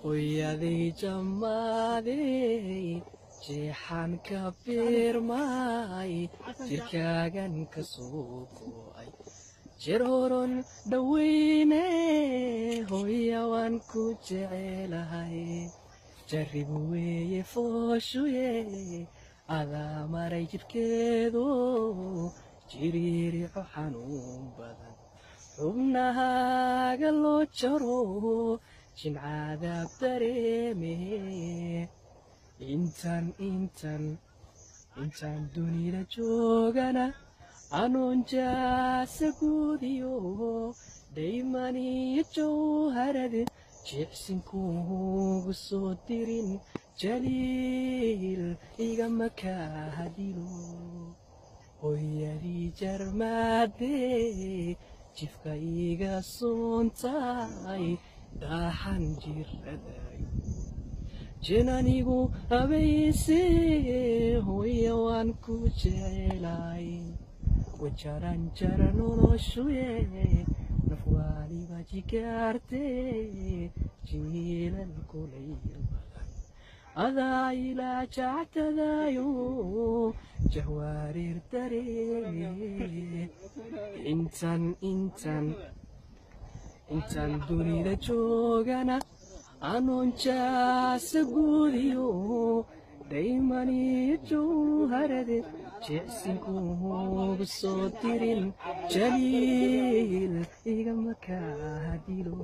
hooyaday jammaaday jeexaan ka biirmay jirkaagan ka soo go'ay jeer horon dhaweyne hooya waan ku jecelahay jarrib weeye fooshuye adaa maray jidhkeedu jiriirico xanuun badan xubnahaaga loo jaro jincadaab dareeme intaan dunida joogana anoon jaasa guudiyo dhaymaniyo jawharade jicsinkuugu soo dirin jaliil igama kaa dilo hooyadii jarmaadee jifka iga soontay daaxan jirraday jinanigu abayse hooya waan ku jecelay wajaran jara noloshuye nafwaaliba jigaarte jiilan kulayl badan adaa ilaa jactadayo jahwaarir dareeme intaan dunida joogana anoon jaasa guudiyo dhaymaniyo jawharade jicsinkuugu soo dirin jaliil igama kaa dilo